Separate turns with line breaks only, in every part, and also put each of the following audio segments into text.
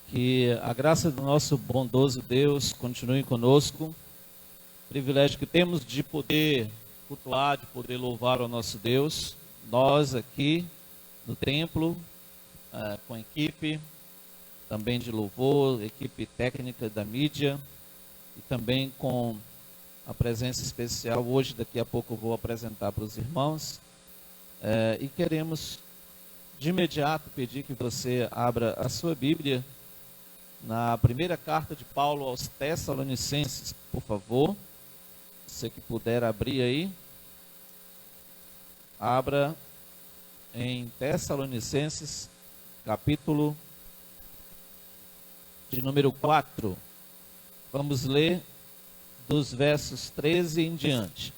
Que a graça do nosso bondoso Deus continue conosco. Privilégio que temos de poder cultuar, de poder louvar o nosso Deus. Nós aqui no templo, com a equipe também de louvor, equipe técnica da mídia e também com a presença especial. Hoje, daqui a pouco, eu vou apresentar para os irmãos. E queremos de imediato pedir que você abra a sua Bíblia na primeira carta de Paulo aos Tessalonicenses, por favor. Você que puder abrir aí, abra em Tessalonicenses, capítulo de número 4. Vamos ler dos versos 13 em diante.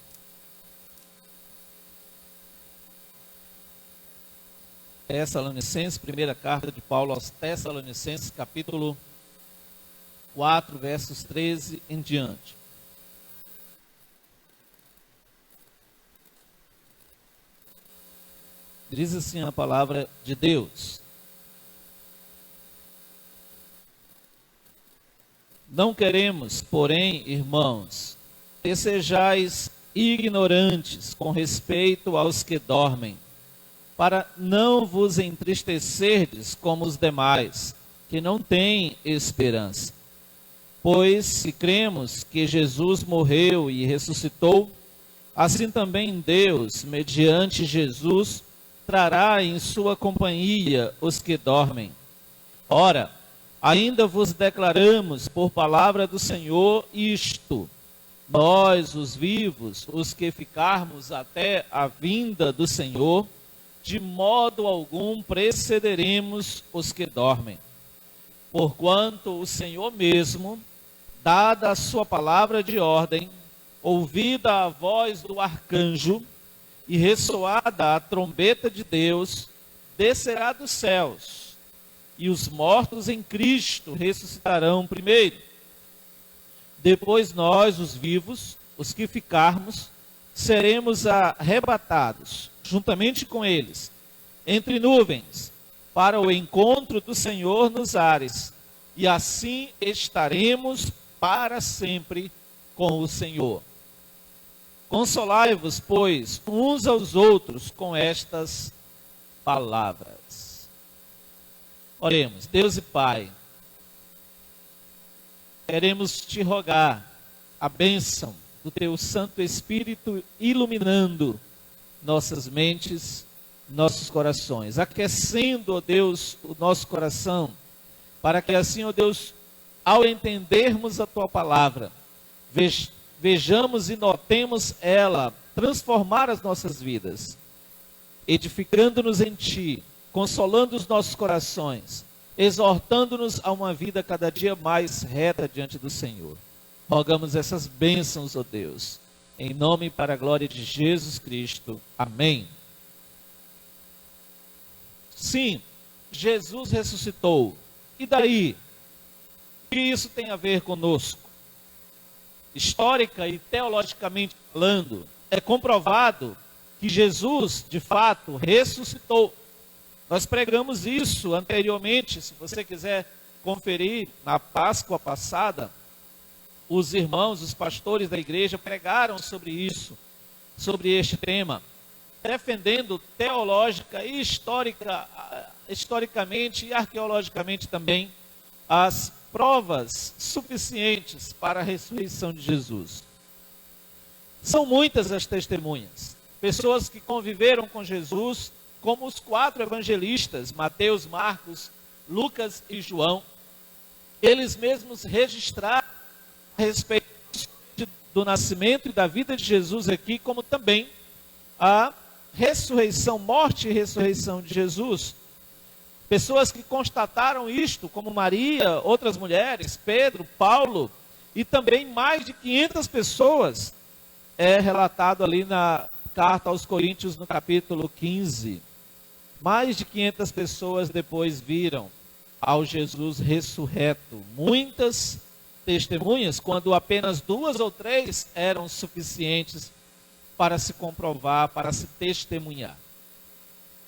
Tessalonicenses, primeira carta de Paulo aos Tessalonicenses, capítulo 4, versos 13 em diante. Diz assim a palavra de Deus: Não queremos, porém, irmãos, que sejais ignorantes com respeito aos que dormem, para não vos entristecerdes como os demais, que não têm esperança. Pois se cremos que Jesus morreu e ressuscitou, assim também Deus, mediante Jesus, trará em sua companhia os que dormem. Ora, ainda vos declaramos por palavra do Senhor isto: nós, os vivos, os que ficarmos até a vinda do Senhor, de modo algum precederemos os que dormem. Porquanto o Senhor mesmo, dada a sua palavra de ordem, ouvida a voz do arcanjo e ressoada a trombeta de Deus, descerá dos céus, e os mortos em Cristo ressuscitarão primeiro. Depois nós, os vivos, os que ficarmos, seremos arrebatados, juntamente com eles, entre nuvens, para o encontro do Senhor nos ares, e assim estaremos para sempre com o Senhor. Consolai-vos, pois, uns aos outros com estas palavras. Oremos. Deus e Pai, queremos te rogar a bênção do teu Santo Espírito iluminando nossas mentes, nossos corações, aquecendo, ó Deus, o nosso coração, para que assim, ó Deus, ao entendermos a tua palavra, vejamos e notemos ela transformar as nossas vidas, edificando-nos em ti, consolando os nossos corações, exortando-nos a uma vida cada dia mais reta diante do Senhor. Rogamos essas bênçãos, ó Deus, em nome e para a glória de Jesus Cristo. Amém. Sim, Jesus ressuscitou. E daí? O que isso tem a ver conosco? Histórica e teologicamente falando, é comprovado que Jesus, de fato, ressuscitou. Nós pregamos isso anteriormente, se você quiser conferir, na Páscoa passada, os irmãos, os pastores da igreja pregaram sobre isso, sobre este tema, defendendo teológica e historicamente e arqueologicamente também as provas suficientes para a ressurreição de Jesus. São muitas as testemunhas, pessoas que conviveram com Jesus, como os 4 evangelistas, Mateus, Marcos, Lucas e João. Eles mesmos registraram a respeito do nascimento e da vida de Jesus aqui, como também a ressurreição, morte e ressurreição de Jesus. Pessoas que constataram isto, como Maria, outras mulheres, Pedro, Paulo, e também mais de 500 pessoas, é relatado ali na carta aos Coríntios, no capítulo 15. Mais de 500 pessoas depois viram ao Jesus ressurreto. Muitas testemunhas, quando apenas 2 ou 3 eram suficientes para se comprovar, para se testemunhar.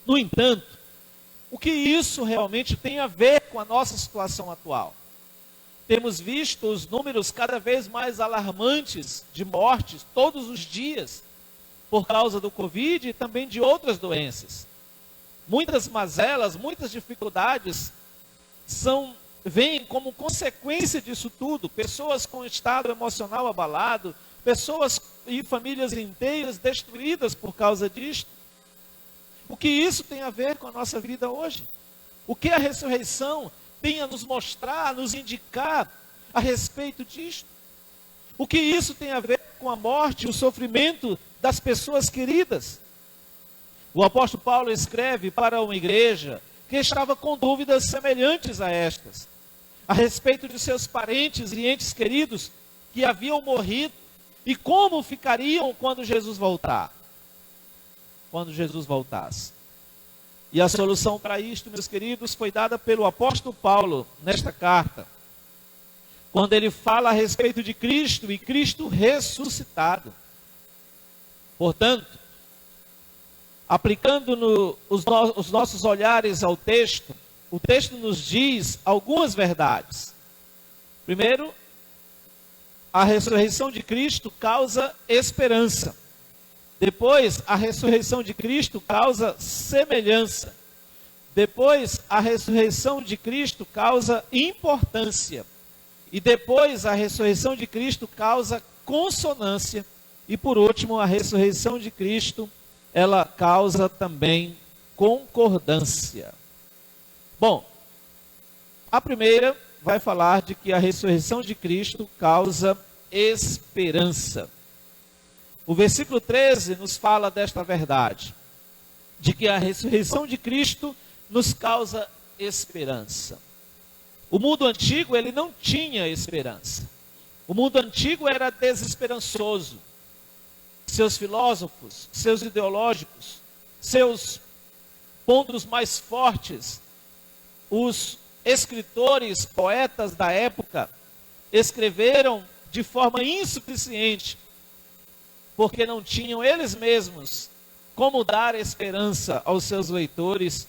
No entanto, o que isso realmente tem a ver com a nossa situação atual. Temos visto os números cada vez mais alarmantes de mortes todos os dias, por causa do Covid e também de outras doenças. Muitas mazelas, muitas dificuldades vêm como consequência disso tudo. Pessoas com estado emocional abalado, pessoas e famílias inteiras destruídas por causa disto. O que isso tem a ver com a nossa vida hoje? O que a ressurreição tem a nos mostrar, a nos indicar a respeito disto? O que isso tem a ver com a morte, o sofrimento das pessoas queridas? O apóstolo Paulo escreve para uma igreja que estava com dúvidas semelhantes a estas, a respeito de seus parentes e entes queridos que haviam morrido e como ficariam quando Jesus voltar. Quando Jesus voltasse. E a solução para isto, meus queridos, foi dada pelo apóstolo Paulo nesta carta, quando ele fala a respeito de Cristo e Cristo ressuscitado. Portanto, aplicando os nossos olhares ao texto, o texto nos diz algumas verdades. Primeiro, a ressurreição de Cristo causa esperança. Depois, a ressurreição de Cristo causa semelhança. Depois, a ressurreição de Cristo causa importância. E depois, a ressurreição de Cristo causa consonância. E por último, a ressurreição de Cristo, ela causa também concordância. Bom, a primeira vai falar de que a ressurreição de Cristo causa esperança. O versículo 13 nos fala desta verdade, de que a ressurreição de Cristo nos causa esperança. O mundo antigo, ele não tinha esperança. O mundo antigo era desesperançoso. Seus filósofos, seus ideológicos, seus pontos mais fortes, os escritores, poetas da época, escreveram de forma insuficiente, porque não tinham eles mesmos como dar esperança aos seus leitores,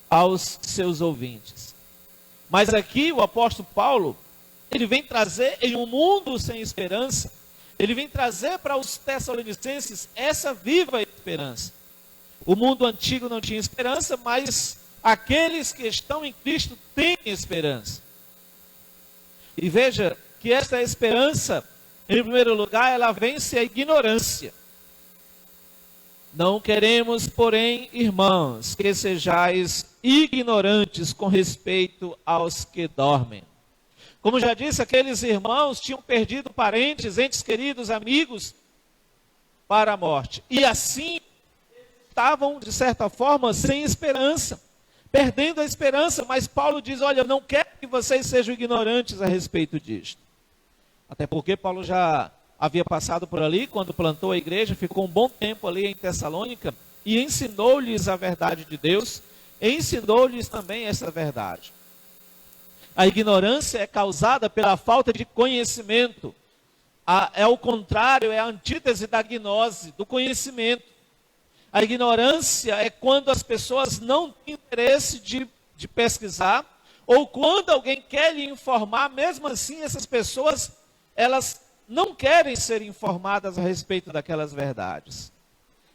aos seus ouvintes. Mas aqui o apóstolo Paulo, ele vem trazer em um mundo sem esperança, ele vem trazer para os tessalonicenses essa viva esperança. O mundo antigo não tinha esperança, mas aqueles que estão em Cristo têm esperança. E veja que esta esperança, em primeiro lugar, ela vence a ignorância. Não queremos, porém, irmãos, que sejais ignorantes com respeito aos que dormem. Como já disse, aqueles irmãos tinham perdido parentes, entes queridos, amigos, para a morte. E assim, estavam, de certa forma, sem esperança, perdendo a esperança. Mas Paulo diz, olha, eu não quero que vocês sejam ignorantes a respeito disto. Até porque Paulo já havia passado por ali, quando plantou a igreja, ficou um bom tempo ali em Tessalônica, e ensinou-lhes a verdade de Deus, e ensinou-lhes também essa verdade. A ignorância é causada pela falta de conhecimento. É o contrário, é a antítese da gnose, do conhecimento. A ignorância é quando as pessoas não têm interesse de pesquisar, ou quando alguém quer lhe informar, mesmo assim essas pessoas, elas não querem ser informadas a respeito daquelas verdades.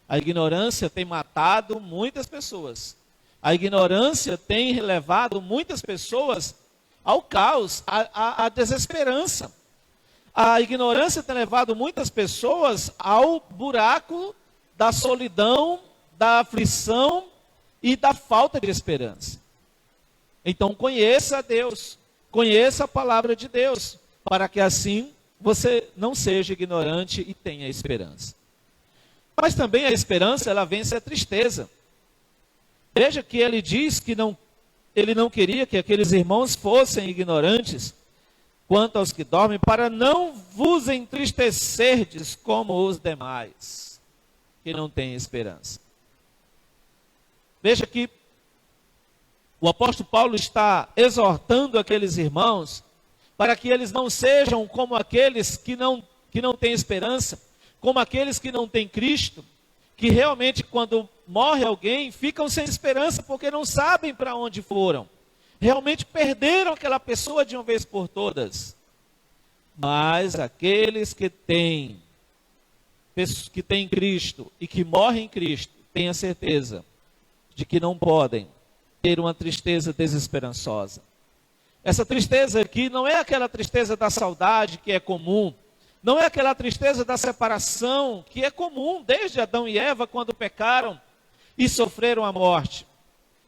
A ignorância tem matado muitas pessoas. A ignorância tem levado muitas pessoas ao caos, à desesperança. A ignorância tem levado muitas pessoas ao buraco da solidão, da aflição e da falta de esperança. Então conheça a Deus, conheça a palavra de Deus, para que assim você não seja ignorante e tenha esperança. Mas também a esperança, ela vence a tristeza. Veja que ele diz que ele não queria que aqueles irmãos fossem ignorantes quanto aos que dormem, para não vos entristecerdes como os demais, que não têm esperança. Veja que o apóstolo Paulo está exortando aqueles irmãos para que eles não sejam como aqueles que não têm esperança, como aqueles que não têm Cristo, que realmente quando morre alguém ficam sem esperança porque não sabem para onde foram. realmente perderam aquela pessoa de uma vez por todas. Mas aqueles que têm Cristo e que morrem em Cristo, tenha certeza de que não podem ter uma tristeza desesperançosa. Essa tristeza aqui não é aquela tristeza da saudade que é comum, não é aquela tristeza da separação que é comum desde Adão e Eva quando pecaram e sofreram a morte.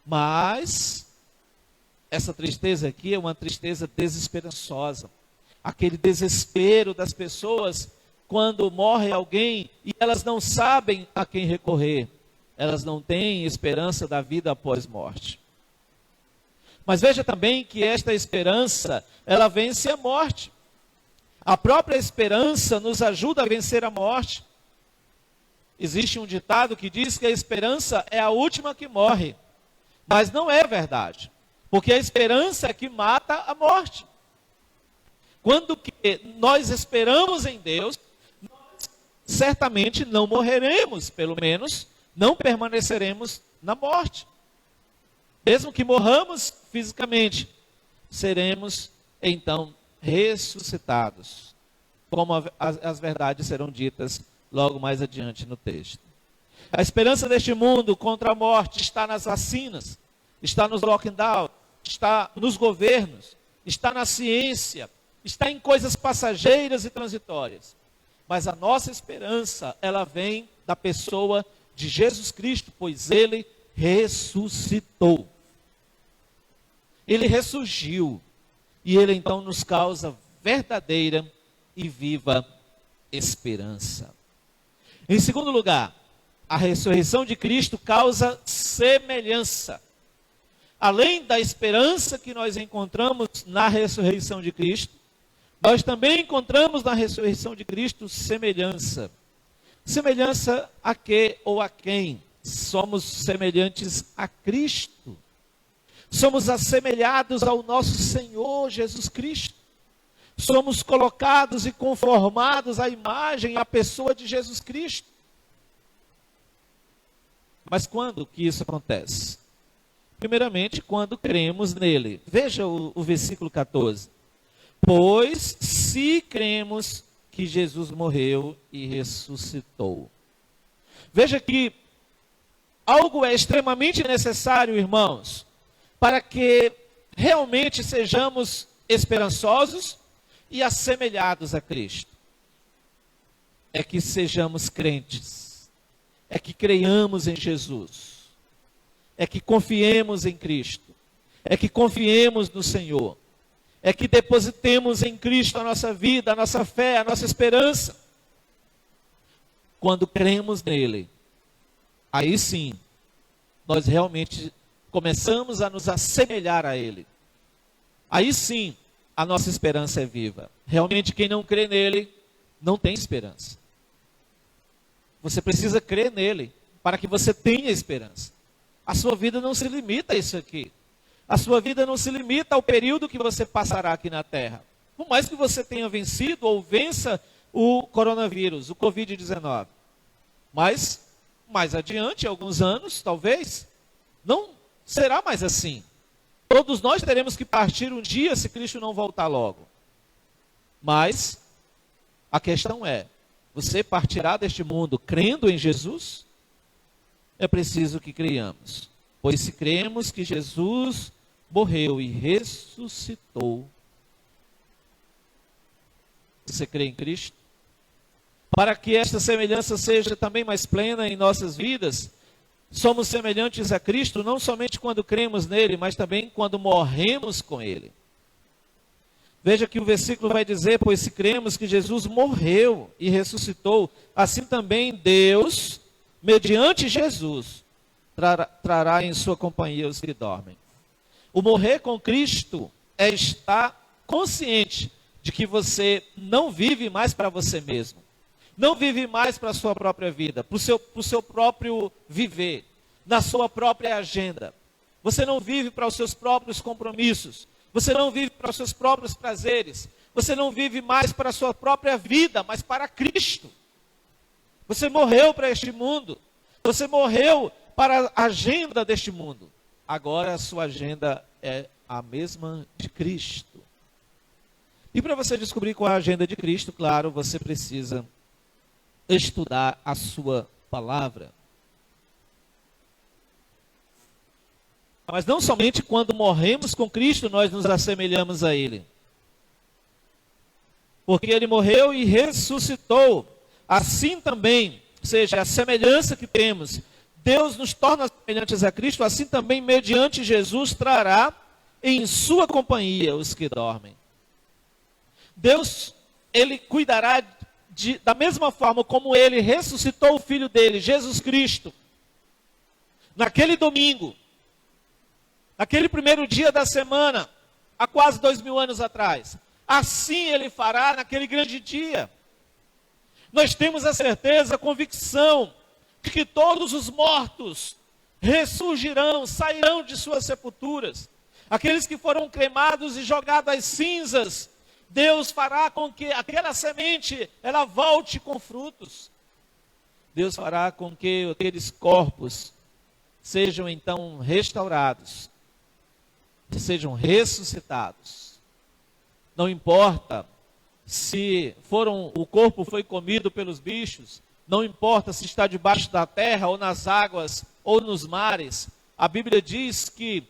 Mas essa tristeza aqui é uma tristeza desesperançosa. Aquele desespero das pessoas quando morre alguém e elas não sabem a quem recorrer. Elas não têm esperança da vida após morte. Mas veja também que esta esperança, ela vence a morte. A própria esperança nos ajuda a vencer a morte. Existe um ditado que diz que a esperança é a última que morre. Mas não é verdade. Porque a esperança é que mata a morte. Quando que nós esperamos em Deus, nós certamente não morreremos, pelo menos não permaneceremos na morte. Mesmo que morramos fisicamente, seremos então ressuscitados, como as verdades serão ditas logo mais adiante no texto. A esperança deste mundo contra a morte está nas vacinas, está nos lockdowns, está nos governos, está na ciência, está em coisas passageiras e transitórias. Mas a nossa esperança, ela vem da pessoa de Jesus Cristo, pois Ele ressuscitou. Ele ressurgiu. E Ele então nos causa verdadeira e viva esperança. Em segundo lugar, a ressurreição de Cristo causa semelhança. Além da esperança que nós encontramos na ressurreição de Cristo, nós também encontramos na ressurreição de Cristo semelhança. Semelhança a quê ou a quem? Somos semelhantes a Cristo. Somos assemelhados ao nosso Senhor Jesus Cristo. Somos colocados e conformados à imagem e à pessoa de Jesus Cristo. Mas quando que isso acontece? Primeiramente, quando cremos nele. Veja o versículo 14. Pois se cremos que Jesus morreu e ressuscitou. Veja que algo é extremamente necessário, irmãos, para que realmente sejamos esperançosos e assemelhados a Cristo. É que sejamos crentes, é que creiamos em Jesus, é que confiemos em Cristo, é que confiemos no Senhor, é que depositemos em Cristo a nossa vida, a nossa fé, a nossa esperança. Quando cremos nele, aí sim, nós realmente começamos a nos assemelhar a Ele. Aí sim, a nossa esperança é viva. Realmente, quem não crê nele, não tem esperança. Você precisa crer nele, para que você tenha esperança. A sua vida não se limita a isso aqui. A sua vida não se limita ao período que você passará aqui na Terra. Por mais que você tenha vencido ou vença o coronavírus, o Covid-19. Mas, mais adiante, alguns anos, talvez, não será mais assim. Todos nós teremos que partir um dia se Cristo não voltar logo. Mas a questão é, você partirá deste mundo crendo em Jesus? É preciso que creiamos. Pois se cremos que Jesus morreu e ressuscitou, você crê em Cristo? Para que esta semelhança seja também mais plena em nossas vidas, somos semelhantes a Cristo não somente quando cremos nele, mas também quando morremos com ele. Veja que o versículo vai dizer, pois se cremos que Jesus morreu e ressuscitou, assim também Deus, mediante Jesus, trará em sua companhia os que dormem. O morrer com Cristo é estar consciente de que você não vive mais para você mesmo. Não vive mais para a sua própria vida, para o seu próprio viver, na sua própria agenda. Você não vive para os seus próprios compromissos. Você não vive para os seus próprios prazeres. Você não vive mais para a sua própria vida, mas para Cristo. Você morreu para este mundo. Você morreu para a agenda deste mundo. Agora a sua agenda é a mesma de Cristo. E para você descobrir qual é a agenda de Cristo, claro, você precisa estudar a sua palavra. Mas não somente quando morremos com Cristo nós nos assemelhamos a Ele. Porque Ele morreu e ressuscitou. Assim também, ou seja, a semelhança que temos, Deus nos torna semelhantes a Cristo, assim também mediante Jesus trará em sua companhia os que dormem. Deus, Ele cuidará da mesma forma como Ele ressuscitou o Filho dele, Jesus Cristo, naquele domingo, naquele primeiro dia da semana, há quase 2000 anos atrás. Assim Ele fará naquele grande dia. Nós temos a certeza, a convicção, de que todos os mortos ressurgirão, sairão de suas sepulturas. Aqueles que foram cremados e jogados às cinzas, Deus fará com que aquela semente, ela volte com frutos. Deus fará com que aqueles corpos sejam então restaurados, sejam ressuscitados. Não importa se o corpo foi comido pelos bichos, não importa se está debaixo da terra, ou nas águas, ou nos mares. A Bíblia diz que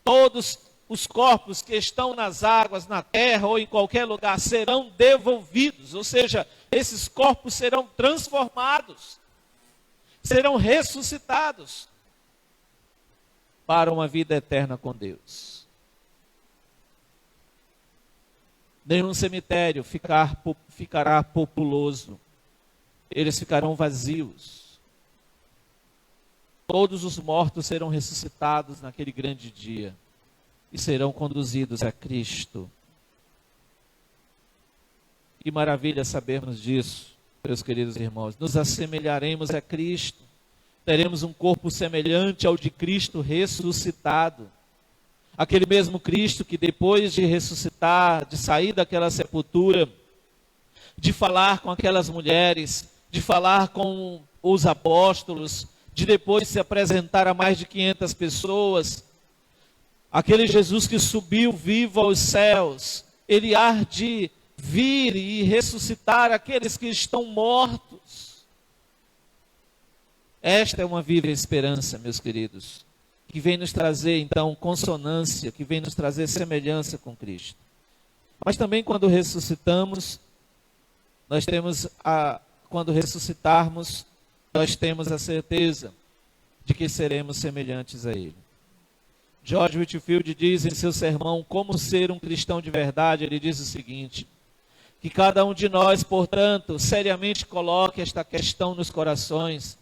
todos os corpos que estão nas águas, na terra, ou em qualquer lugar, serão devolvidos. Ou seja, esses corpos serão transformados, serão ressuscitados para uma vida eterna com Deus. Nenhum cemitério ficará populoso. Eles ficarão vazios. Todos os mortos serão ressuscitados naquele grande dia e serão conduzidos a Cristo. Que maravilha sabermos disso, meus queridos irmãos. Nos assemelharemos a Cristo. Teremos um corpo semelhante ao de Cristo ressuscitado. Aquele mesmo Cristo que depois de ressuscitar, de sair daquela sepultura, de falar com aquelas mulheres, de falar com os apóstolos, de depois se apresentar a mais de 500 pessoas, aquele Jesus que subiu vivo aos céus, ele há de vir e ressuscitar aqueles que estão mortos. Esta é uma viva esperança, meus queridos, que vem nos trazer, então, consonância, que vem nos trazer semelhança com Cristo. Mas também quando ressuscitamos, quando ressuscitarmos, nós temos a certeza de que seremos semelhantes a Ele. George Whitefield diz em seu sermão, Como Ser um Cristão de Verdade, ele diz o seguinte, que cada um de nós, portanto, seriamente coloque esta questão nos corações.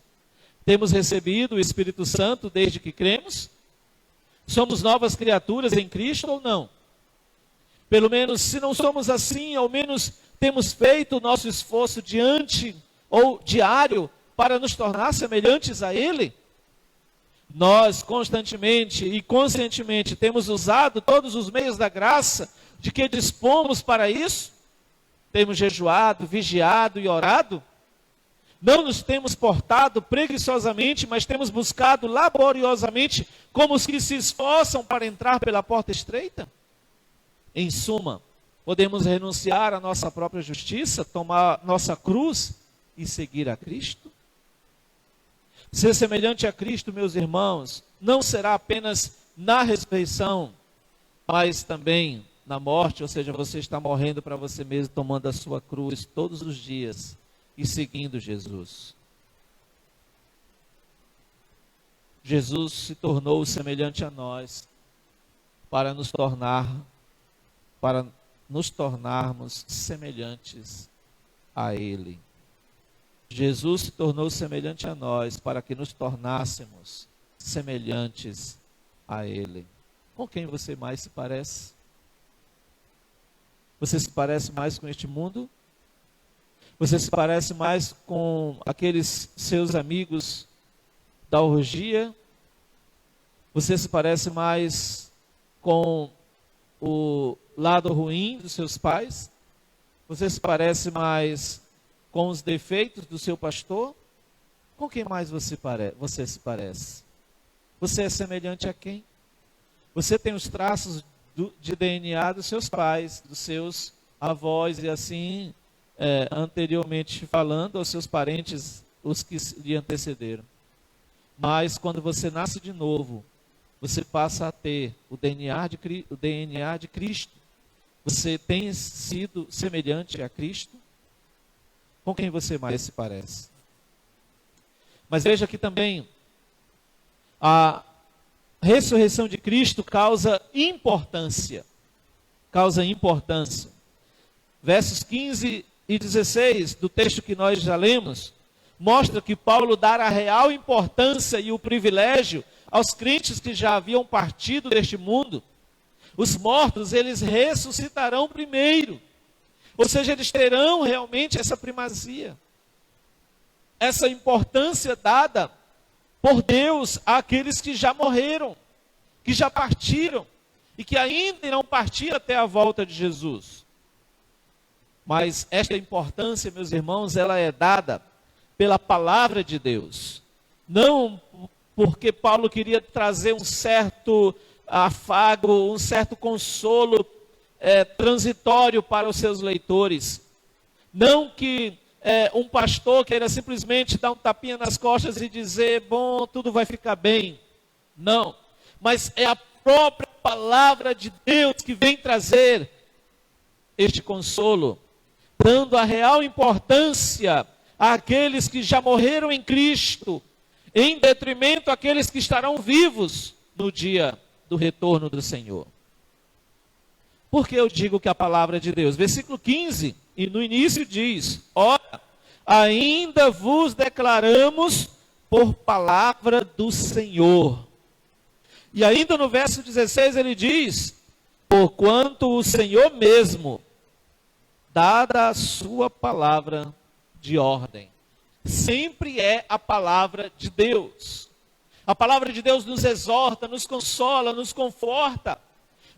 Temos recebido o Espírito Santo desde que cremos? Somos novas criaturas em Cristo ou não? Pelo menos, se não somos assim, ao menos temos feito o nosso esforço diário para nos tornar semelhantes a Ele? Nós constantemente e conscientemente temos usado todos os meios da graça de que dispomos para isso? Temos jejuado, vigiado e orado? Não nos temos portado preguiçosamente, mas temos buscado laboriosamente como os que se esforçam para entrar pela porta estreita? Em suma, podemos renunciar à nossa própria justiça, tomar nossa cruz e seguir a Cristo? Ser semelhante a Cristo, meus irmãos, não será apenas na ressurreição, mas também na morte, ou seja, você está morrendo para você mesmo, tomando a sua cruz todos os dias e seguindo Jesus. Jesus se tornou semelhante a nós para nos tornarmos semelhantes a Ele. Jesus se tornou semelhante a nós para que nos tornássemos semelhantes a Ele. Com quem você mais se parece? Você se parece mais com este mundo? Você se parece mais com aqueles seus amigos da orgia? Você se parece mais com o lado ruim dos seus pais? Você se parece mais com os defeitos do seu pastor? Com quem mais você se parece? Você é semelhante a quem? Você tem os traços de DNA dos seus pais, dos seus avós e assim, anteriormente falando, aos seus parentes, os que lhe antecederam. Mas quando você nasce de novo, você passa a ter o DNA de Cristo. Você tem sido semelhante a Cristo? Com quem você mais se parece? Mas veja que também a ressurreição de Cristo causa importância. Causa importância. Versos 15 e 16 do texto que nós já lemos, mostra que Paulo dá a real importância e o privilégio aos crentes que já haviam partido deste mundo. Os mortos, eles ressuscitarão primeiro. Ou seja, eles terão realmente essa primazia. Essa importância dada por Deus àqueles que já morreram, que já partiram e que ainda irão partir até a volta de Jesus. Mas esta importância, meus irmãos, ela é dada pela palavra de Deus. Não porque Paulo queria trazer um certo afago, um certo consolo transitório para os seus leitores. Não que um pastor queira simplesmente dar um tapinha nas costas e dizer, bom, tudo vai ficar bem. Não. Mas é a própria palavra de Deus que vem trazer este consolo, dando a real importância àqueles que já morreram em Cristo, em detrimento àqueles que estarão vivos no dia do retorno do Senhor. Por que eu digo que a palavra de Deus? Versículo 15, e no início diz, ora, ainda vos declaramos por palavra do Senhor. E ainda no verso 16 ele diz, porquanto o Senhor mesmo, dada a sua palavra de ordem. Sempre é a palavra de Deus. A palavra de Deus nos exorta, nos consola, nos conforta,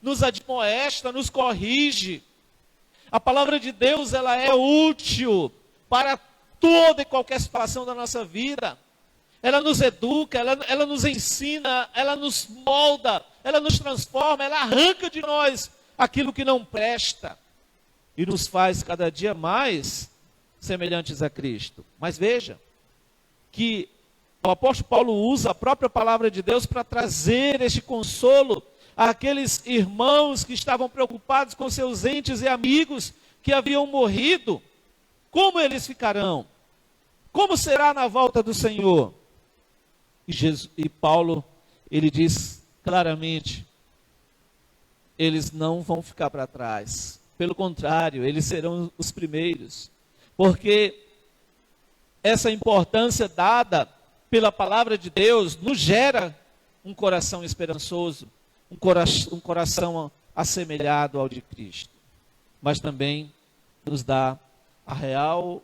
nos admoesta, nos corrige. A palavra de Deus, ela é útil para toda e qualquer situação da nossa vida. Ela nos educa, ela nos ensina, ela nos molda, ela nos transforma, ela arranca de nós aquilo que não presta e nos faz cada dia mais semelhantes a Cristo. Mas veja que o apóstolo Paulo usa a própria palavra de Deus para trazer este consolo àqueles irmãos que estavam preocupados com seus entes e amigos que haviam morrido. Como eles ficarão? Como será na volta do Senhor? E Paulo, ele diz claramente, eles não vão ficar para trás. Pelo contrário, eles serão os primeiros. Porque essa importância dada pela palavra de Deus nos gera um coração esperançoso, um coração assemelhado ao de Cristo. Mas também nos dá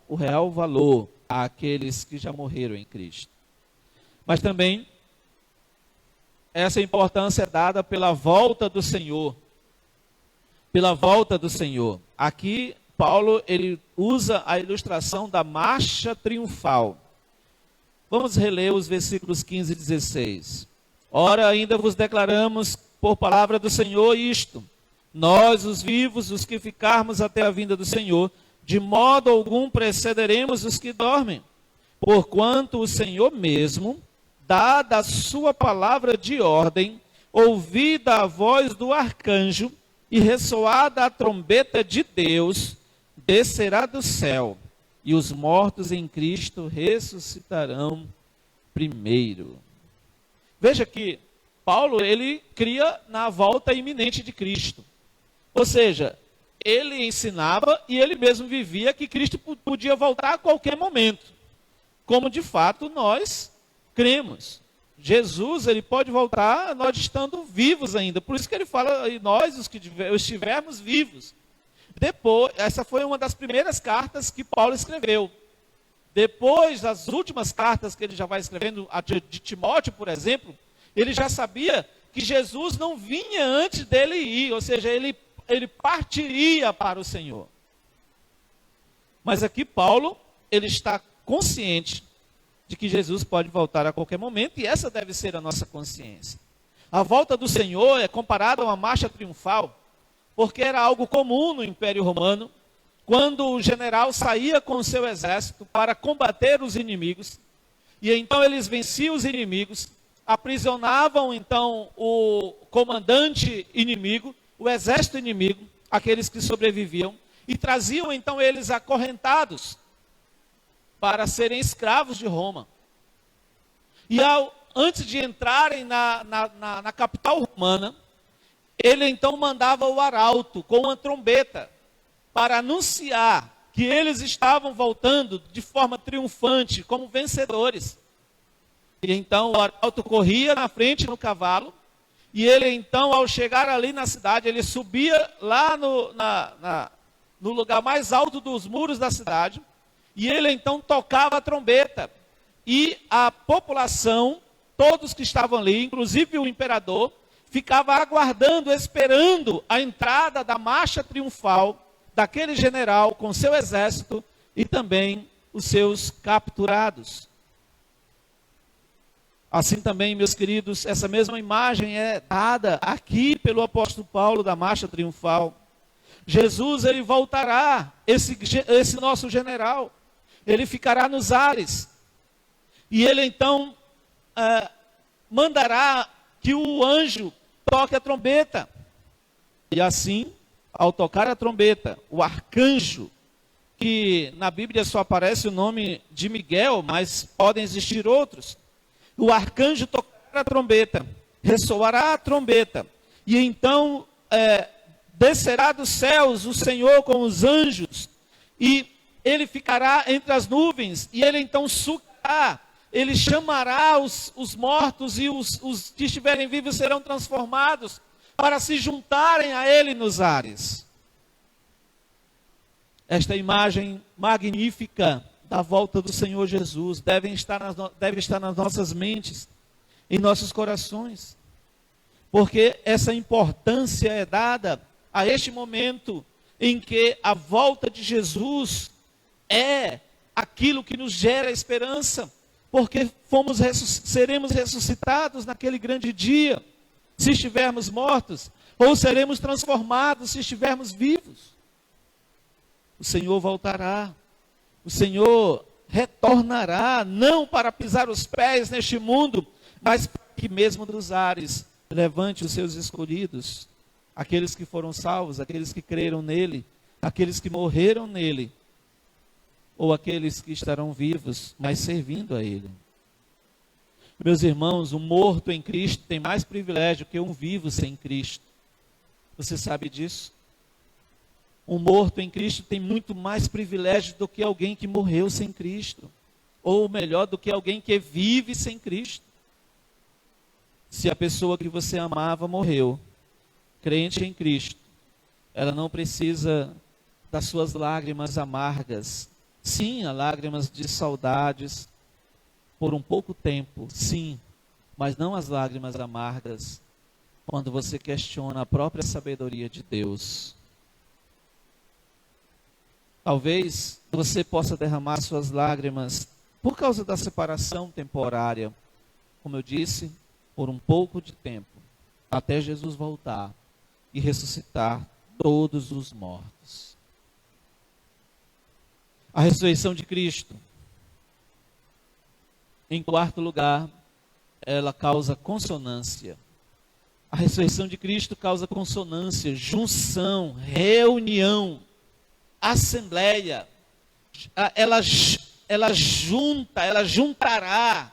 o real valor àqueles que já morreram em Cristo. Mas também essa importância é dada pela volta do Senhor. Pela volta do Senhor. Aqui Paulo, ele usa a ilustração da marcha triunfal. Vamos reler os versículos 15 e 16. Ora, ainda vos declaramos por palavra do Senhor isto: nós, os vivos, os que ficarmos até a vinda do Senhor, de modo algum precederemos os que dormem. Porquanto o Senhor mesmo, dada a sua palavra de ordem, ouvida a voz do arcanjo e ressoada a trombeta de Deus, descerá do céu, e os mortos em Cristo ressuscitarão primeiro. Veja que Paulo, ele cria na volta iminente de Cristo. Ou seja, ele ensinava e ele mesmo vivia que Cristo podia voltar a qualquer momento. Como de fato nós cremos. Jesus, ele pode voltar nós estando vivos ainda. Por isso que ele fala, e nós, os que estivermos vivos. Depois, essa foi uma das primeiras cartas que Paulo escreveu. Depois das últimas cartas que ele já vai escrevendo, a de Timóteo, por exemplo, ele já sabia que Jesus não vinha antes dele ir, ou seja, ele partiria para o Senhor. Mas aqui Paulo, ele está consciente de que Jesus pode voltar a qualquer momento, e essa deve ser a nossa consciência. A volta do Senhor é comparada a uma marcha triunfal, porque era algo comum no Império Romano, quando o general saía com o seu exército para combater os inimigos, e então eles venciam os inimigos, aprisionavam então o comandante inimigo, o exército inimigo, aqueles que sobreviviam, e traziam então eles acorrentados para serem escravos de Roma. E antes de entrarem na capital romana, ele então mandava o arauto com uma trombeta para anunciar que eles estavam voltando de forma triunfante, como vencedores. E então o arauto corria na frente no cavalo, e ele então, ao chegar ali na cidade, ele subia lá no lugar mais alto dos muros da cidade, e ele então tocava a trombeta. E a população, todos que estavam ali, inclusive o imperador, ficava aguardando, esperando a entrada da marcha triunfal daquele general com seu exército e também os seus capturados. Assim também, meus queridos, essa mesma imagem é dada aqui pelo apóstolo Paulo da marcha triunfal. Jesus, ele voltará, esse nosso general, ele ficará nos ares. E ele então mandará que o anjo toque a trombeta. E assim, ao tocar a trombeta, o arcanjo, que na Bíblia só aparece o nome de Miguel, mas podem existir outros. O arcanjo tocará a trombeta, ressoará a trombeta, e então descerá dos céus o Senhor com os anjos, e ele ficará entre as nuvens, e ele então sucará, ele chamará os mortos, e os que estiverem vivos serão transformados, para se juntarem a ele nos ares. Esta imagem magnífica da volta do Senhor Jesus deve estar nas nossas mentes, em nossos corações, porque essa importância é dada a este momento em que a volta de Jesus é aquilo que nos gera esperança, porque seremos ressuscitados naquele grande dia, se estivermos mortos, ou seremos transformados se estivermos vivos. O Senhor voltará, o Senhor retornará, não para pisar os pés neste mundo, mas para que mesmo dos ares levante os seus escolhidos, aqueles que foram salvos, aqueles que creram nele, aqueles que morreram nele, ou aqueles que estarão vivos, mas servindo a ele. Meus irmãos, um morto em Cristo tem mais privilégio que um vivo sem Cristo. Você sabe disso? Um morto em Cristo tem muito mais privilégio do que alguém que morreu sem Cristo. Ou melhor, do que alguém que vive sem Cristo. Se a pessoa que você amava morreu, crente em Cristo, ela não precisa das suas lágrimas amargas. Sim, há lágrimas de saudades por um pouco tempo, sim, mas não as lágrimas amargas quando você questiona a própria sabedoria de Deus. Talvez você possa derramar suas lágrimas por causa da separação temporária, como eu disse, por um pouco de tempo, até Jesus voltar e ressuscitar todos os mortos. A ressurreição de Cristo, em quarto lugar, ela causa consonância. A ressurreição de Cristo causa consonância, junção, reunião, assembleia. Ela juntará,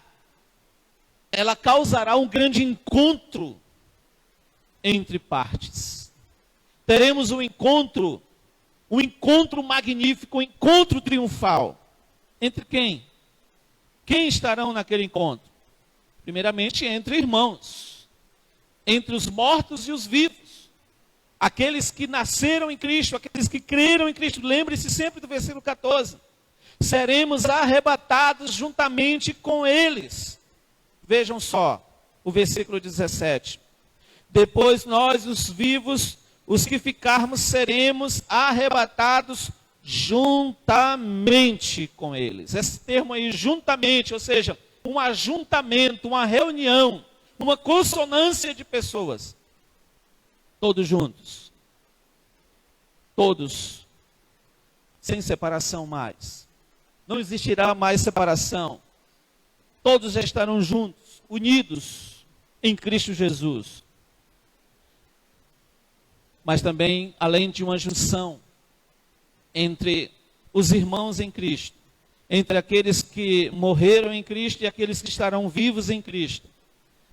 ela causará um grande encontro entre partes. Teremos um encontro magnífico, um encontro triunfal. Entre quem? Quem estarão naquele encontro? Primeiramente, entre irmãos, entre os mortos e os vivos, aqueles que nasceram em Cristo, aqueles que creram em Cristo. Lembre-se sempre do versículo 14. Seremos arrebatados juntamente com eles. Vejam só o versículo 17. Depois nós, os vivos, os que ficarmos, seremos arrebatados juntamente com eles. Esse termo aí, juntamente, ou seja, um ajuntamento, uma reunião, uma consonância de pessoas, todos juntos, todos, sem separação mais. Não existirá mais separação. Todos já estarão juntos, unidos em Cristo Jesus. Mas também, além de uma junção entre os irmãos em Cristo, entre aqueles que morreram em Cristo e aqueles que estarão vivos em Cristo,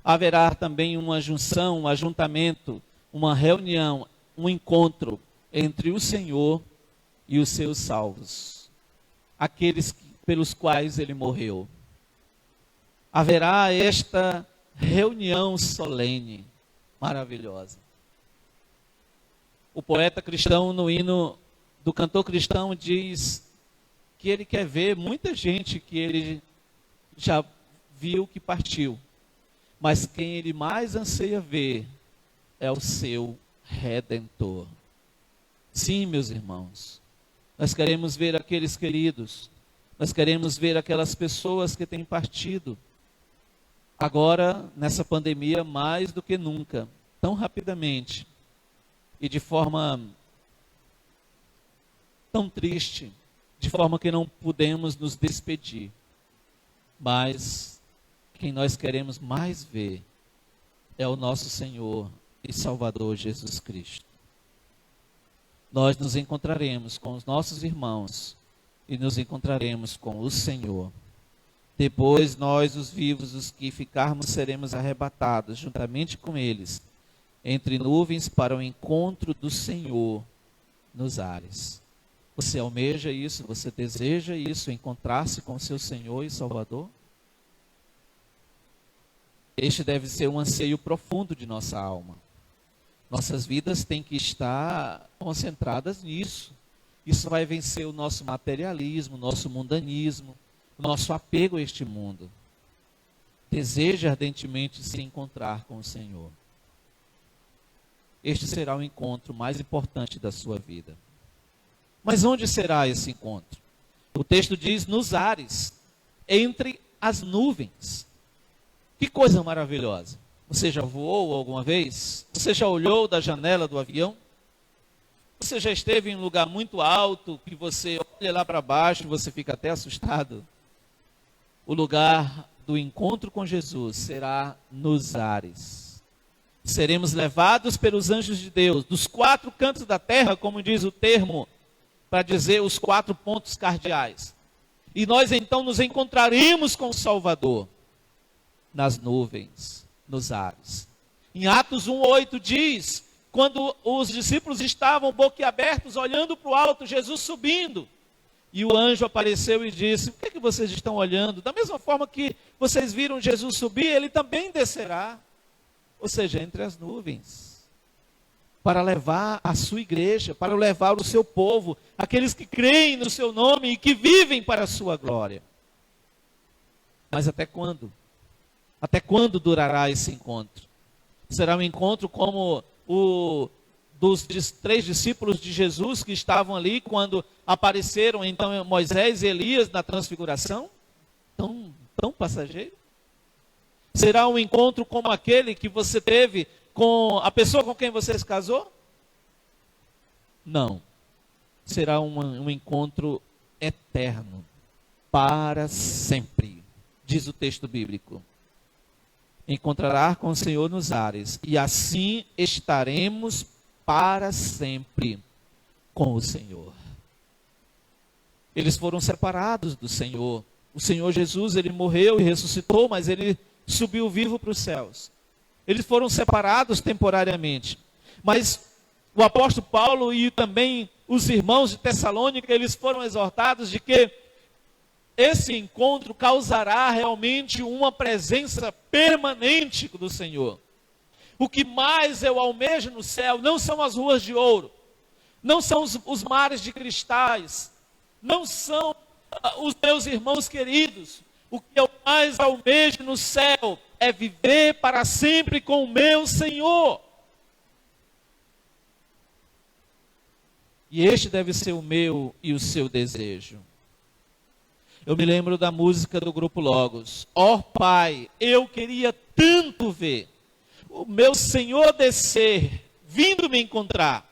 haverá também uma junção, um ajuntamento, uma reunião, um encontro entre o Senhor e os seus salvos, aqueles pelos quais ele morreu. Haverá esta reunião solene, maravilhosa. O poeta cristão, no hino do cantor cristão, diz que ele quer ver muita gente que ele já viu que partiu, mas quem ele mais anseia ver é o seu Redentor. Sim, meus irmãos, nós queremos ver aqueles queridos, nós queremos ver aquelas pessoas que têm partido, agora nessa pandemia mais do que nunca, tão rapidamente e de forma tão triste, de forma que não podemos nos despedir. Mas quem nós queremos mais ver é o nosso Senhor e Salvador Jesus Cristo. Nós nos encontraremos com os nossos irmãos e nos encontraremos com o Senhor. Depois nós, os vivos, os que ficarmos, seremos arrebatados juntamente com eles, entre nuvens para o encontro do Senhor nos ares. Você almeja isso? Você deseja isso? Encontrar-se com o seu Senhor e Salvador? Este deve ser um anseio profundo de nossa alma. Nossas vidas têm que estar concentradas nisso. Isso vai vencer o nosso materialismo, o nosso mundanismo, o nosso apego a este mundo. Deseja ardentemente se encontrar com o Senhor. Este será o encontro mais importante da sua vida. Mas onde será esse encontro? O texto diz nos ares, entre as nuvens. Que coisa maravilhosa. Você já voou alguma vez? Você já olhou da janela do avião? Você já esteve em um lugar muito alto, que você olha lá para baixo e você fica até assustado? O lugar do encontro com Jesus será nos ares. Seremos levados pelos anjos de Deus, dos quatro cantos da terra, como diz o termo, para dizer os 4 pontos cardeais. E nós então nos encontraremos com o Salvador nas nuvens, nos ares. Em Atos 1:8 diz, quando os discípulos estavam boquiabertos, olhando para o alto, Jesus subindo, e o anjo apareceu e disse, por que vocês estão olhando? Da mesma forma que vocês viram Jesus subir, ele também descerá. Ou seja, entre as nuvens, para levar a sua igreja, para levar o seu povo, aqueles que creem no seu nome e que vivem para a sua glória. Mas até quando? Até quando durará esse encontro? Será um encontro como o dos 3 discípulos de Jesus que estavam ali quando apareceram então Moisés e Elias na transfiguração? Tão passageiro? Será um encontro como aquele que você teve com a pessoa com quem você se casou? Não. Será um encontro eterno, para sempre, diz o texto bíblico. Encontrará com o Senhor nos ares, e assim estaremos para sempre com o Senhor. Eles foram separados do Senhor. O Senhor Jesus, ele morreu e ressuscitou, mas ele subiu vivo para os céus. Eles foram separados temporariamente. Mas o apóstolo Paulo e também os irmãos de Tessalônica, eles foram exortados de que esse encontro causará realmente uma presença permanente do Senhor. O que mais eu almejo no céu não são as ruas de ouro, não são os mares de cristais, não são os meus irmãos queridos. O que eu mais almejo no céu é viver para sempre com o meu Senhor. E este deve ser o meu e o seu desejo. Eu me lembro da música do Grupo Logos. Ó Pai, eu queria tanto ver o meu Senhor descer, vindo me encontrar,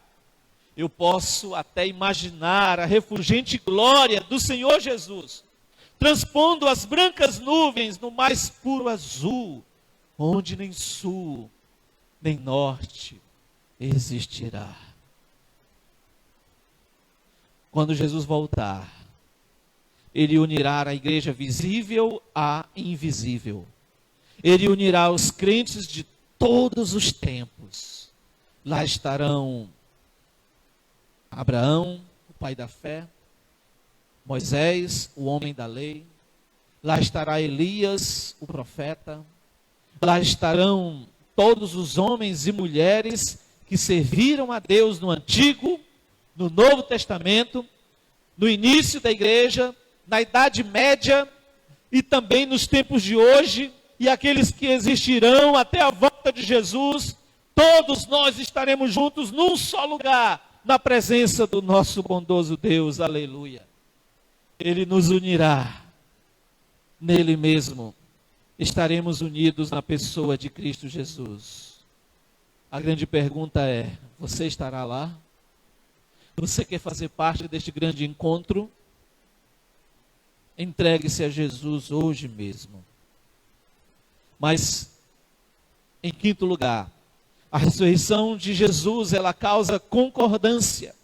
eu posso até imaginar a refulgente glória do Senhor Jesus, transpondo as brancas nuvens no mais puro azul, onde nem sul, nem norte existirá. Quando Jesus voltar, Ele unirá a igreja visível à invisível. Ele unirá os crentes de todos os tempos. Lá estarão Abraão, o pai da fé, Moisés, o homem da lei. Lá estará Elias, o profeta. Lá estarão todos os homens e mulheres que serviram a Deus no Antigo, no Novo Testamento, no início da igreja, na Idade Média e também nos tempos de hoje, e aqueles que existirão até a volta de Jesus. Todos nós estaremos juntos num só lugar, na presença do nosso bondoso Deus, aleluia. Ele nos unirá nele mesmo, estaremos unidos na pessoa de Cristo Jesus. A grande pergunta é: você estará lá? Você quer fazer parte deste grande encontro? Entregue-se a Jesus hoje mesmo. Mas, em quinto lugar, a ressurreição de Jesus, ela causa concordância.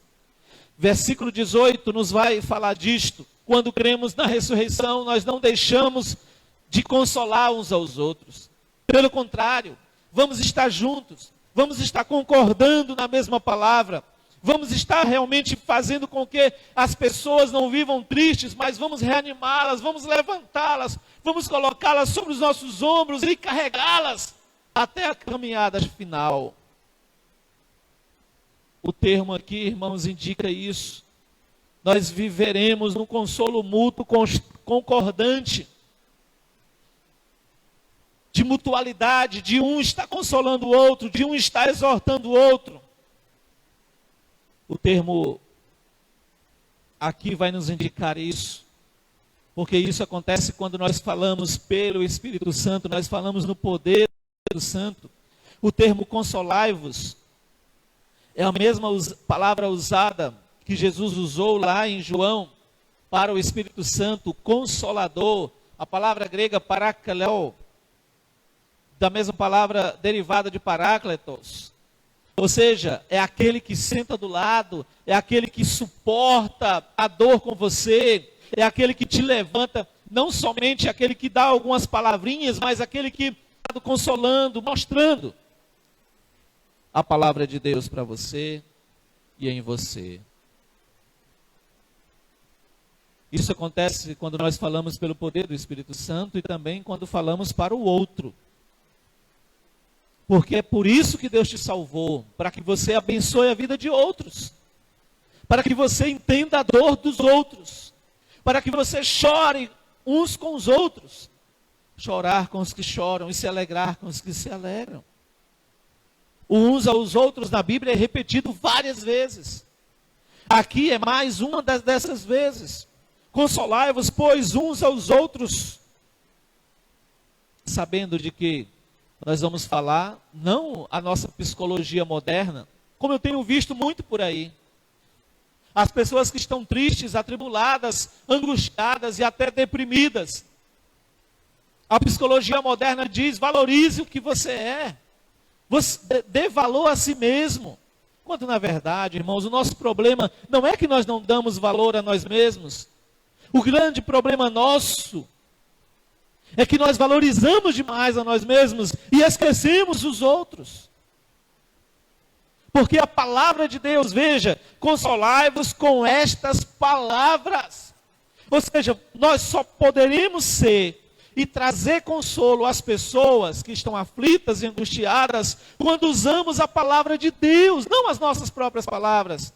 Versículo 18 nos vai falar disto. Quando cremos na ressurreição, nós não deixamos de consolar uns aos outros. Pelo contrário, vamos estar juntos, vamos estar concordando na mesma palavra, vamos estar realmente fazendo com que as pessoas não vivam tristes, mas vamos reanimá-las, vamos levantá-las, vamos colocá-las sobre os nossos ombros e carregá-las até a caminhada final. O termo aqui, irmãos, indica isso. Nós viveremos num consolo mútuo, concordante, de mutualidade, de um estar consolando o outro, de um estar exortando o outro. O termo aqui vai nos indicar isso, porque isso acontece quando nós falamos pelo Espírito Santo, nós falamos no poder do Espírito Santo. O termo consolai-vos é a mesma palavra usada que Jesus usou lá em João para o Espírito Santo, consolador. A palavra grega parakaleo, da mesma palavra derivada de parácletos. Ou seja, é aquele que senta do lado, é aquele que suporta a dor com você, é aquele que te levanta, não somente aquele que dá algumas palavrinhas, mas aquele que está consolando, mostrando a palavra de Deus para você e em você. Isso acontece quando nós falamos pelo poder do Espírito Santo e também quando falamos para o outro. Porque é por isso que Deus te salvou, para que você abençoe a vida de outros, para que você entenda a dor dos outros, para que você chore uns com os outros, chorar com os que choram e se alegrar com os que se alegram. O uns aos outros na Bíblia é repetido várias vezes. Aqui é mais uma dessas vezes. Consolai-vos, pois, uns aos outros, sabendo de que nós vamos falar, não a nossa psicologia moderna, como eu tenho visto muito por aí. As pessoas que estão tristes, atribuladas, angustiadas e até deprimidas. A psicologia moderna diz: valorize o que você é. Você dê valor a si mesmo. Quando na verdade, irmãos, o nosso problema não é que nós não damos valor a nós mesmos. O grande problema nosso é que nós valorizamos demais a nós mesmos e esquecemos os outros. Porque a palavra de Deus, veja, consolai-vos com estas palavras. Ou seja, nós só poderíamos ser e trazer consolo às pessoas que estão aflitas e angustiadas quando usamos a palavra de Deus, não as nossas próprias palavras,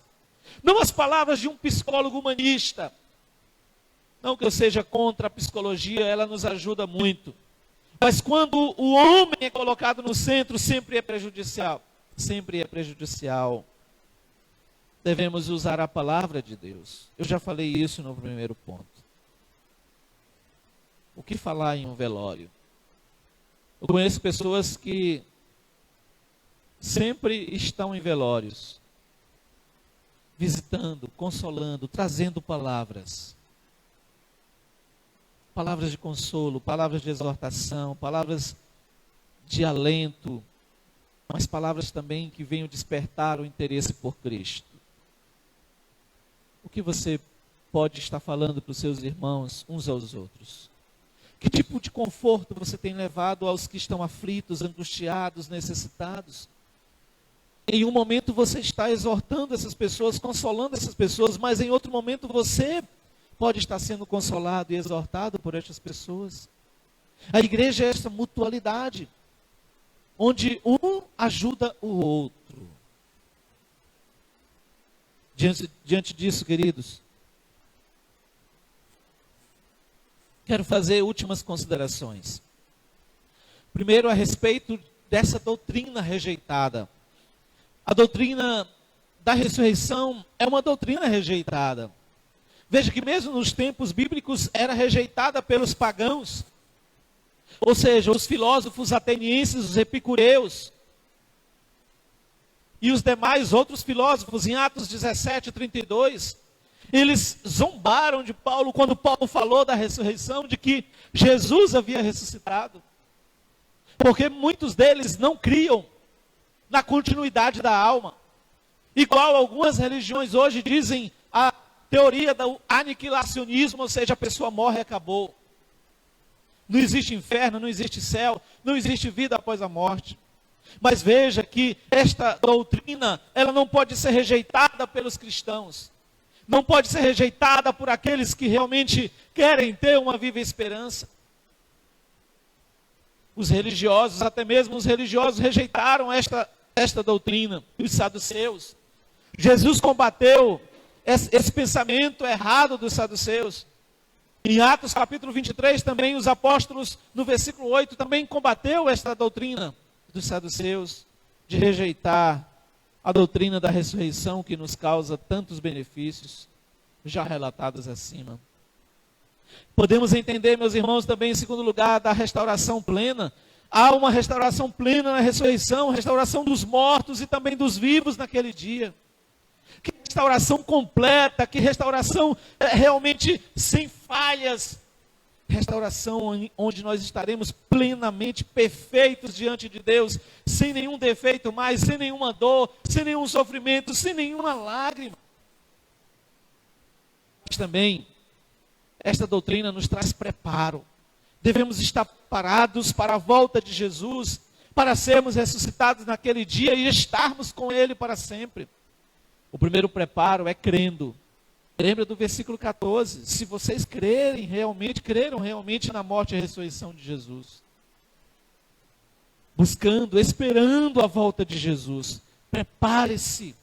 não as palavras de um psicólogo humanista. Não que eu seja contra a psicologia, ela nos ajuda muito. Mas quando o homem é colocado no centro, sempre é prejudicial. Sempre é prejudicial. Devemos usar a palavra de Deus. Eu já falei isso no primeiro ponto. O que falar em um velório? Eu conheço pessoas que sempre estão em velórios, visitando, consolando, trazendo palavras. Palavras de consolo, palavras de exortação, palavras de alento, mas palavras também que venham despertar o interesse por Cristo. O que você pode estar falando para os seus irmãos, uns aos outros? Que tipo de conforto você tem levado aos que estão aflitos, angustiados, necessitados? Em um momento você está exortando essas pessoas, consolando essas pessoas, mas em outro momento você pode estar sendo consolado e exortado por estas pessoas. A igreja é essa mutualidade, onde um ajuda o outro. Diante disso, queridos, quero fazer últimas considerações. Primeiro, a respeito dessa doutrina rejeitada. A doutrina da ressurreição é uma doutrina rejeitada. Veja que mesmo nos tempos bíblicos era rejeitada pelos pagãos. Ou seja, os filósofos atenienses, os epicureus, e os demais outros filósofos, em Atos 17:32, eles zombaram de Paulo quando Paulo falou da ressurreição, de que Jesus havia ressuscitado. Porque muitos deles não criam na continuidade da alma. Igual algumas religiões hoje dizem a teoria do aniquilacionismo, ou seja, a pessoa morre e acabou. Não existe inferno, não existe céu, não existe vida após a morte. Mas veja que esta doutrina, ela não pode ser rejeitada pelos cristãos. Não pode ser rejeitada por aqueles que realmente querem ter uma viva esperança. Os religiosos, até mesmo os religiosos, rejeitaram esta doutrina, os saduceus. Jesus combateu esse pensamento errado dos saduceus. Em Atos capítulo 23, também os apóstolos, no versículo 8, também combateu esta doutrina dos saduceus, de rejeitar a doutrina da ressurreição que nos causa tantos benefícios, já relatados acima. Podemos entender, meus irmãos, também em segundo lugar, da restauração plena. Há uma restauração plena na ressurreição, restauração dos mortos e também dos vivos naquele dia. Que restauração completa, que restauração realmente sem falhas. Restauração onde nós estaremos plenamente perfeitos diante de Deus, sem nenhum defeito mais, sem nenhuma dor, sem nenhum sofrimento, sem nenhuma lágrima. Mas também, esta doutrina nos traz preparo. Devemos estar parados para a volta de Jesus, para sermos ressuscitados naquele dia e estarmos com Ele para sempre. O primeiro preparo é crendo. Lembra do versículo 14? Se vocês creram realmente na morte e ressurreição de Jesus. Buscando, esperando a volta de Jesus. Prepare-se.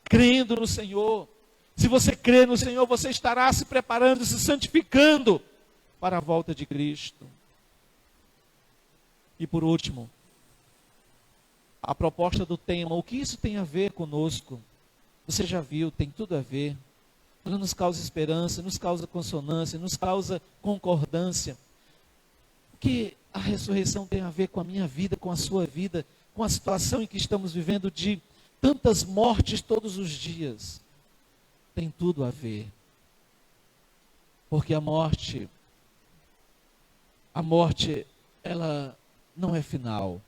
Crendo no Senhor. Se você crê no Senhor, você estará se preparando, se santificando para a volta de Cristo. E por último, a proposta do tema. O que isso tem a ver conosco? Você já viu, tem tudo a ver. Ela nos causa esperança, nos causa consonância, nos causa concordância. O que a ressurreição tem a ver com a minha vida, com a sua vida, com a situação em que estamos vivendo de tantas mortes todos os dias? Tem tudo a ver. Porque a morte, ela não é final.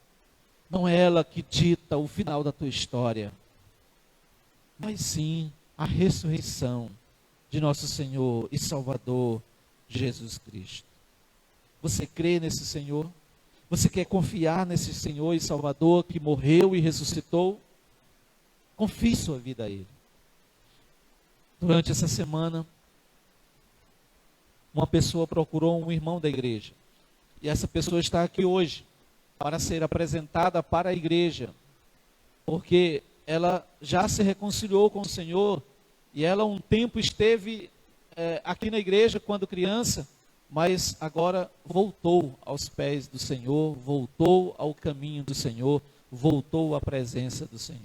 Não é ela que dita o final da tua história. Mas sim a ressurreição de nosso Senhor e Salvador Jesus Cristo. Você crê nesse Senhor? Você quer confiar nesse Senhor e Salvador que morreu e ressuscitou? Confie sua vida a Ele. Durante essa semana, uma pessoa procurou um irmão da igreja. E essa pessoa está aqui hoje para ser apresentada para a igreja. Porque ela já se reconciliou com o Senhor e ela um tempo esteve aqui na igreja quando criança, mas agora voltou aos pés do Senhor, voltou ao caminho do Senhor, voltou à presença do Senhor.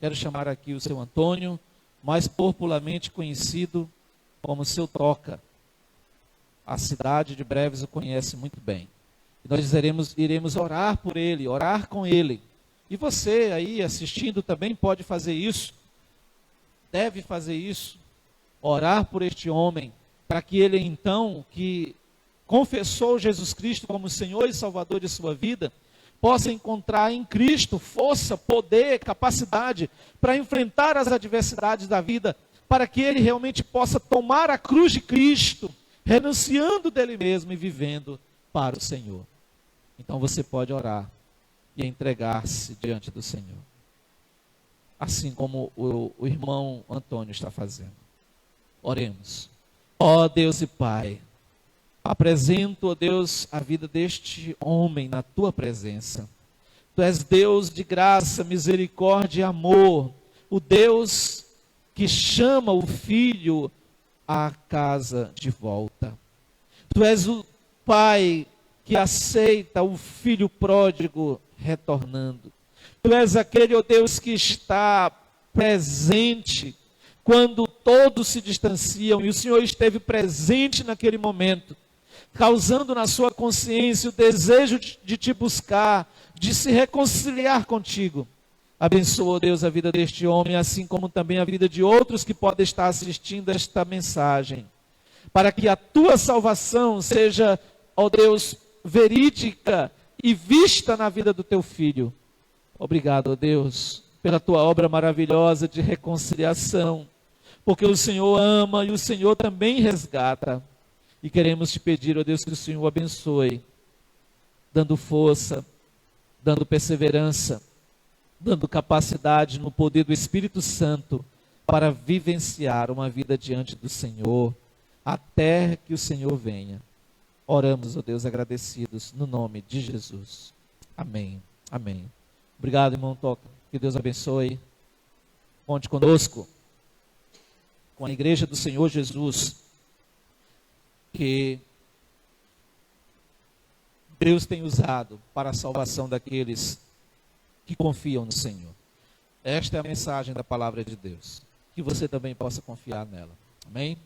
Quero chamar aqui o seu Antônio, mais popularmente conhecido como seu Toca. A cidade de Breves o conhece muito bem. Nós iremos orar por ele, orar com ele. E você aí assistindo também pode fazer isso, deve fazer isso, orar por este homem, para que ele então, que confessou Jesus Cristo como Senhor e Salvador de sua vida, possa encontrar em Cristo força, poder, capacidade para enfrentar as adversidades da vida, para que ele realmente possa tomar a cruz de Cristo, renunciando dele mesmo e vivendo para o Senhor. Então você pode orar e entregar-se diante do Senhor, assim como o irmão Antônio está fazendo. Oremos. Ó Deus e Pai, apresento, ó Deus, a vida deste homem na tua presença. Tu és Deus de graça, misericórdia e amor, o Deus que chama o filho à casa de volta. Tu és o Pai que aceita o filho pródigo retornando. Tu és aquele, ó Deus, que está presente quando todos se distanciam, e o Senhor esteve presente naquele momento, causando na sua consciência o desejo de te buscar, de se reconciliar contigo. Abençoa, ó Deus, a vida deste homem, assim como também a vida de outros que podem estar assistindo esta mensagem, para que a tua salvação seja, ó Deus, verídica e vista na vida do teu filho. Obrigado, ó Deus, pela tua obra maravilhosa de reconciliação, porque o Senhor ama e o Senhor também resgata. E queremos te pedir, ó Deus, que o Senhor o abençoe, dando força, dando perseverança, dando capacidade no poder do Espírito Santo para vivenciar uma vida diante do Senhor, até que o Senhor venha. Oramos, ó Deus, agradecidos, no nome de Jesus. Amém. Amém. Obrigado, irmão Toca. Que Deus abençoe. Conte conosco, com a igreja do Senhor Jesus, que Deus tem usado para a salvação daqueles que confiam no Senhor. Esta é a mensagem da palavra de Deus. Que você também possa confiar nela. Amém?